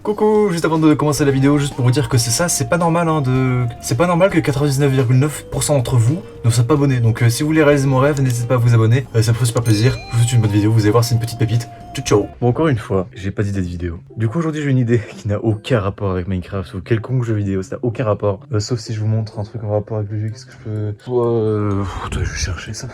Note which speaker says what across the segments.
Speaker 1: Coucou, juste avant de commencer la vidéo, juste pour vous dire que c'est pas normal c'est pas normal que 99,9% d'entre vous ne soient pas abonnés. Donc si vous voulez réaliser mon rêve, n'hésitez pas à vous abonner, ça me ferait super plaisir. Je vous souhaite une bonne vidéo, vous allez voir, c'est une petite pépite. Ciao ciao. Bon, encore une fois, j'ai pas d'idée de vidéo. Du coup aujourd'hui j'ai une idée qui n'a aucun rapport avec Minecraft ou quelconque jeu vidéo, ça n'a aucun rapport. Sauf si je vous montre un truc en rapport avec le jeu, qu'est-ce que je peux... Attends, je vais chercher ça.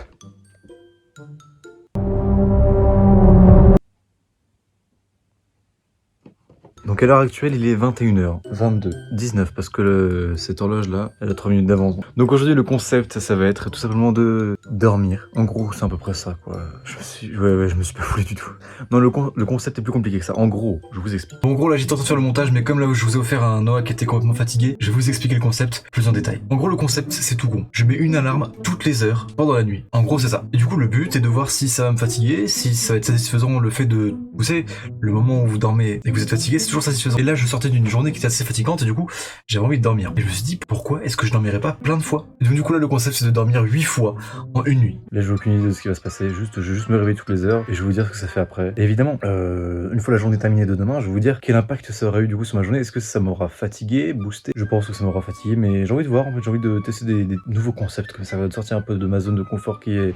Speaker 1: Donc à l'heure actuelle, il est 21h22, 19 parce que cette horloge là, elle a 3 minutes d'avance. Donc aujourd'hui le concept, ça va être tout simplement de dormir. En gros, c'est à peu près ça quoi. Je me suis pas foulé du tout. Non, le concept est plus compliqué que ça. En gros, je vous explique. En gros là, j'ai tenté de faire le montage, mais comme là où je vous ai offert un Noah qui était complètement fatigué, je vais vous expliquer le concept plus en détail. En gros, le concept, c'est tout con. Je mets une alarme toutes les heures pendant la nuit. En gros, c'est ça. Et du coup, le but est de voir si ça va me fatiguer, si ça va être satisfaisant le fait de... Vous savez, le moment où vous dormez et que vous êtes fatigué, c'est toujours satisfaisant. Et là, je sortais d'une journée qui était assez fatigante et du coup, j'avais envie de dormir. Et je me suis dit, pourquoi est-ce que je dormirais pas plein de fois? Et donc du coup, là, le concept, c'est de dormir 8 fois en une nuit. Là, j'ai aucune idée de ce qui va se passer. Je vais juste me réveiller toutes les heures et je vais vous dire ce que ça fait après. Et évidemment, une fois la journée terminée de demain, je vais vous dire quel impact ça aurait eu du coup sur ma journée. Est-ce que ça m'aura fatigué, boosté? Je pense que ça m'aura fatigué, mais j'ai envie de voir. En fait, j'ai envie de tester des nouveaux concepts comme ça va sortir un peu de ma zone de confort qui est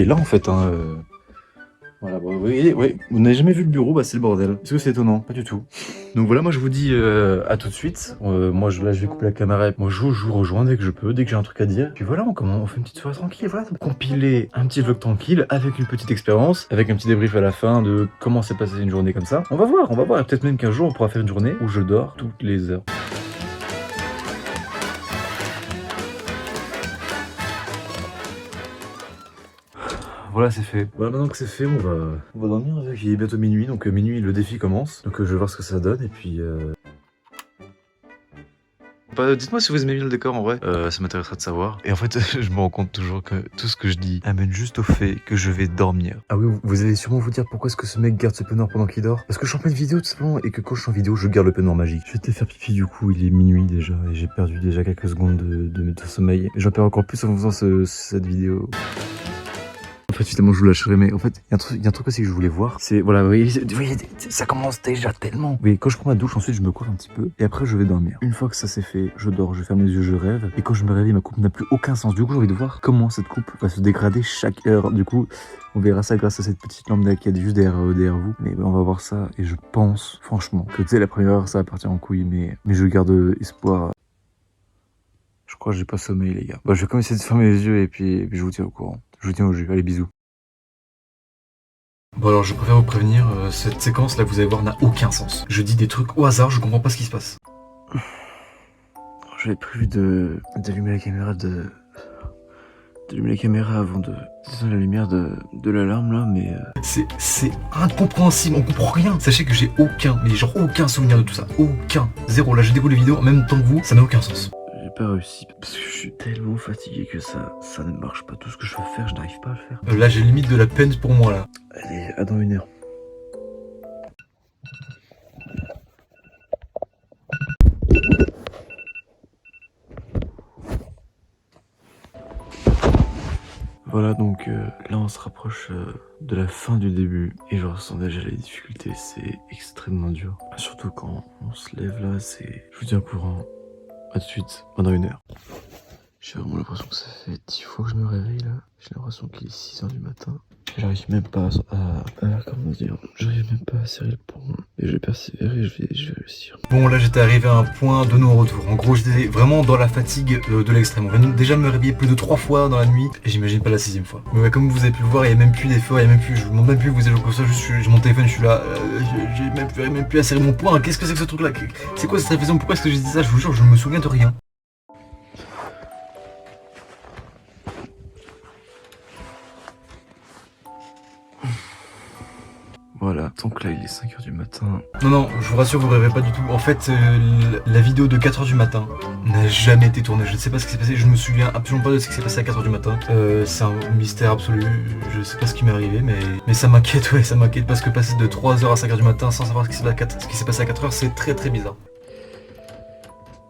Speaker 1: là en fait. Voilà, bon, oui, vous n'avez jamais vu le bureau, bah c'est le bordel. Est-ce que c'est étonnant? Pas du tout. Donc voilà, moi je vous dis à tout de suite. Moi là je vais couper la caméra et moi je vous rejoins dès que je peux, dès que j'ai un truc à dire. Puis voilà, on fait une petite soirée tranquille, voilà. Compiler un petit vlog tranquille avec une petite expérience, avec un petit débrief à la fin de comment s'est passée une journée comme ça. On va voir. Peut-être même qu'un jour on pourra faire une journée où je dors toutes les heures. Voilà, c'est fait. Voilà, maintenant que c'est fait, on va dormir. Il est bientôt minuit, donc minuit, le défi commence. Donc je vais voir ce que ça donne, et puis... dites-moi si vous aimez bien le décor, en vrai. Ça m'intéresserait de savoir. Et en fait, je me rends compte toujours que tout ce que je dis amène juste au fait que je vais dormir. Ah oui, vous allez sûrement vous dire pourquoi est-ce que ce mec garde ce peignoir pendant qu'il dort. Parce que je suis en pleine vidéo, tout simplement, et que quand je suis en vidéo, je garde le peignoir magique. Je vais te faire pipi, du coup, il est minuit déjà, et j'ai perdu déjà quelques secondes de sommeil. Et j'en perds encore plus en faisant cette vidéo. En fait, finalement, je vous lâcherai, mais en fait, il y a un truc aussi que je voulais voir. C'est, voilà, vous voyez, ça commence déjà tellement. Oui, quand je prends ma douche, ensuite, je me coiffe un petit peu, et après, je vais dormir. Une fois que ça c'est fait, je dors, je ferme les yeux, je rêve, et quand je me réveille, ma coupe n'a plus aucun sens. Du coup, j'ai envie de voir comment cette coupe va se dégrader chaque heure. Du coup, on verra ça grâce à cette petite lampe qui est juste derrière vous. Mais on va voir ça, et je pense, franchement, que tu sais, la première heure, ça va partir en couille, mais je garde espoir. Je crois que j'ai pas sommeil, les gars. Bah, je vais quand même essayer de fermer les yeux, et puis je vous tiens au courant. Je vous tiens au jus. Allez, bisous. Bon alors je préfère vous prévenir, cette séquence là que vous allez voir n'a aucun sens. Je dis des trucs au hasard, je comprends pas ce qui se passe. J'avais prévu d'allumer la caméra avant de la lumière de l'alarme là, mais c'est incompréhensible, on comprend rien. Sachez que j'ai aucun souvenir de tout ça, aucun, zéro. Là je découvre les vidéos en même temps que vous, ça n'a aucun sens. J'ai pas réussi parce que je suis tellement fatigué que ça ne marche pas. Tout ce que je veux faire, je n'arrive pas à le faire. Là, j'ai limite de la peine pour moi là. Allez, à dans une heure. Voilà, donc là, on se rapproche de la fin du début et je ressens déjà les difficultés. C'est extrêmement dur. Surtout quand on se lève là, c'est. Je vous tiens au courant. À tout de suite, pendant une heure. J'ai vraiment l'impression que ça fait 10 fois que je me réveille là. J'ai l'impression qu'il est 6h du matin. J'arrive même pas comment dire, j'arrive même pas à serrer le pont. Et je vais persévérer, je vais réussir. Bon là j'étais arrivé à un point de non-retour. En gros j'étais vraiment dans la fatigue de l'extrême. On vient déjà de me réveiller plus de 3 fois dans la nuit. Et j'imagine pas la 6ème fois. Mais ouais, comme vous avez pu le voir, il y a même plus d'effort, il y a même plus, je vous demande même plus, vous êtes comme ça, juste j'ai mon téléphone, je suis là, j'ai même plus à serrer mon poing. Qu'est-ce que c'est que ce truc là? C'est quoi cette réflexion? Pourquoi est-ce que j'ai dit ça? Je vous jure, je me souviens de rien. Voilà, donc là il est 5h du matin. Non, je vous rassure, vous rêvez pas du tout. En fait, la vidéo de 4h du matin n'a jamais été tournée. Je ne sais pas ce qui s'est passé, je me souviens absolument pas de ce qui s'est passé à 4h du matin. C'est un mystère absolu, je sais pas ce qui m'est arrivé, mais ça m'inquiète, ouais, ça m'inquiète parce que passer de 3h à 5h du matin sans savoir ce qui s'est passé à 4h, c'est très très bizarre.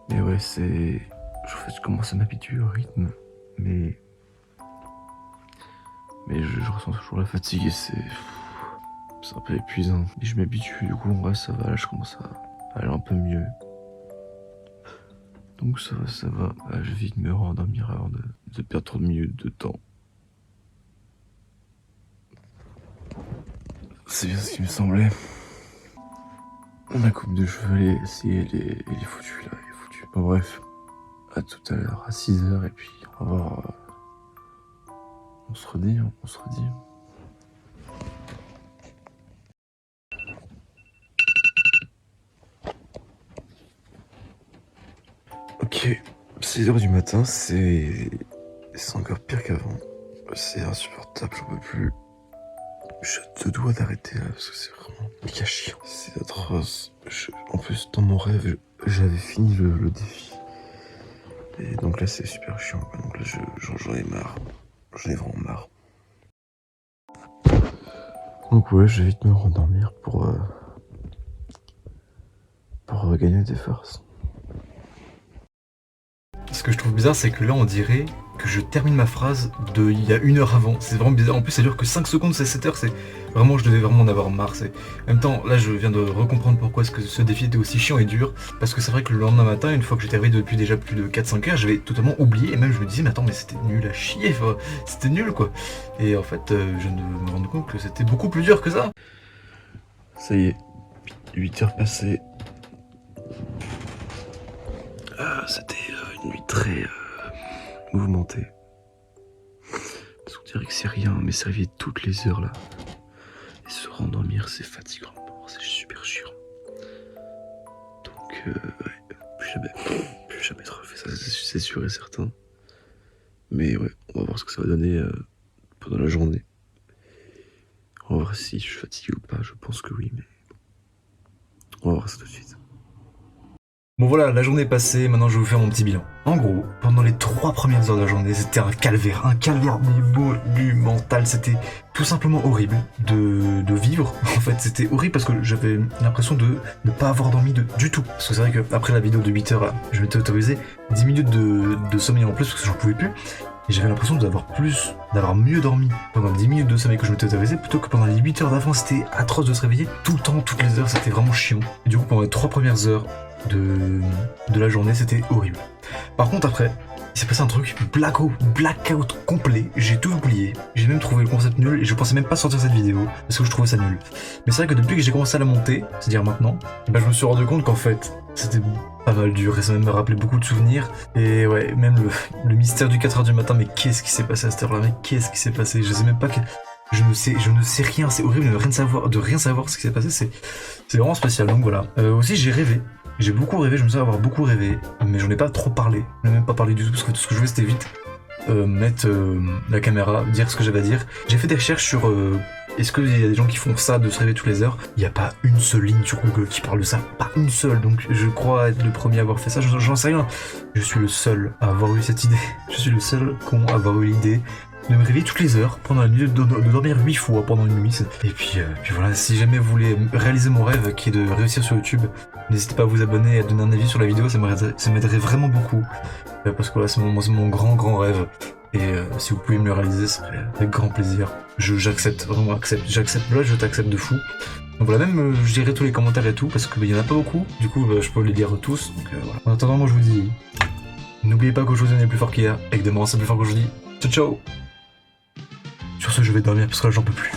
Speaker 1: Mais ouais, c'est... En fait, je commence à m'habituer au rythme, mais je ressens toujours la fatigue et c'est... C'est un peu épuisant. Mais je m'habitue, du coup, en vrai, ça va. Là, je commence à aller un peu mieux. Donc ça va, ça va. Je vais vite me rendormir avant de perdre trop de minutes de temps. C'est bien ce qui me semblait. Ma coupe de cheveux, elle est foutue là, elle est foutue. Bon bref, à tout à l'heure, à 6h, et puis on va voir. On se redit, on se redit. Ok, 6h du matin, c'est encore pire qu'avant. C'est insupportable, j'en peux plus. Je te dois d'arrêter là, parce que c'est vraiment méga chiant. C'est atroce. En plus, dans mon rêve, j'avais fini le défi. Et donc là, c'est super chiant, quoi. Donc là, j'en ai marre. J'en ai vraiment marre. Donc ouais, je vais vite me rendormir pour regagner des forces. Ce que je trouve bizarre, c'est que là, on dirait que je termine ma phrase de il y a 1 heure avant. C'est vraiment bizarre. En plus, ça dure que 5 secondes, c'est 7 heures. C'est vraiment, je devais vraiment en avoir marre. En même temps, là, je viens de recomprendre pourquoi est-ce que ce défi était aussi chiant et dur. Parce que c'est vrai que le lendemain matin, une fois que j'étais réveillé depuis déjà plus de 4-5 heures, j'avais totalement oublié. Et même, je me disais, mais attends, mais c'était nul à chier. Enfin, c'était nul, quoi. Et en fait, je viens de me rendre compte que c'était beaucoup plus dur que ça. Ça y est, 8 heures passées. C'était une nuit très mouvementée. Parce qu'on dirait que c'est rien, mais c'est réveillé toutes les heures là. Et se rendormir, c'est fatigant, c'est super chiant. Donc, ouais, plus jamais trop fait ça, c'est sûr et certain. Mais ouais, on va voir ce que ça va donner pendant la journée. On va voir si je suis fatigué ou pas, je pense que oui, mais on va voir ça tout de suite. Bon voilà, la journée est passée, maintenant je vais vous faire mon petit bilan. En gros, pendant les 3 premières heures de la journée, c'était un calvaire monumental. C'était tout simplement horrible de vivre. En fait, c'était horrible parce que j'avais l'impression de ne pas avoir dormi du tout. Parce que c'est vrai qu'après la vidéo de 8 heures, je m'étais autorisé 10 minutes de sommeil en plus parce que j'en pouvais plus. Et j'avais l'impression d'avoir mieux dormi pendant 10 minutes de sommeil que je m'étais autorisé plutôt que pendant les 8 heures d'avant. C'était atroce de se réveiller tout le temps, toutes les heures, c'était vraiment chiant. Et du coup, pendant les 3 premières heures de la journée, c'était horrible. Par contre, après, il s'est passé un truc blackout complet. J'ai tout oublié. J'ai même trouvé le concept nul et je pensais même pas sortir cette vidéo parce que je trouvais ça nul. Mais c'est vrai que depuis que j'ai commencé à la monter, c'est-à-dire maintenant, je me suis rendu compte qu'en fait, c'était pas mal dur et ça me rappelait beaucoup de souvenirs. Et ouais, même le mystère du 4h du matin, mais qu'est-ce qui s'est passé à cette heure-là? Mais qu'est-ce qui s'est passé? Je sais même pas que. Je ne sais rien, c'est horrible de rien savoir ce qui s'est passé, c'est vraiment spécial. Donc voilà. Aussi, j'ai rêvé. J'ai beaucoup rêvé, je me souviens avoir beaucoup rêvé, mais j'en ai pas trop parlé. Je n'ai même pas parlé du tout parce que tout ce que je voulais c'était vite mettre la caméra, dire ce que j'avais à dire. J'ai fait des recherches sur est-ce qu'il y a des gens qui font ça de se réveiller toutes les heures. Il n'y a pas une seule ligne sur Google qui parle de ça, pas une seule. Donc je crois être le premier à avoir fait ça, j'en sais rien. Je suis le seul à avoir eu cette idée. Je suis le seul con à avoir eu l'idée de me réveiller toutes les heures pendant la nuit, de dormir 8 fois pendant une nuit. Et puis voilà, si jamais vous voulez réaliser mon rêve qui est de réussir sur YouTube, n'hésitez pas à vous abonner et à donner un avis sur la vidéo, ça m'aiderait vraiment beaucoup. Parce que là, c'est mon grand rêve. Et si vous pouvez me le réaliser, ce serait avec grand plaisir. J'accepte, vraiment j'accepte, là je t'accepte de fou. Donc voilà, même je lirai tous les commentaires et tout, parce qu'il y en a pas beaucoup, du coup je peux les lire tous. Donc voilà. En attendant, moi je vous dis, n'oubliez pas qu'aujourd'hui on est plus fort qu'hier, et que demain c'est plus fort qu'aujourd'hui. Ciao ciao. Sur ce, je vais dormir parce que là j'en peux plus.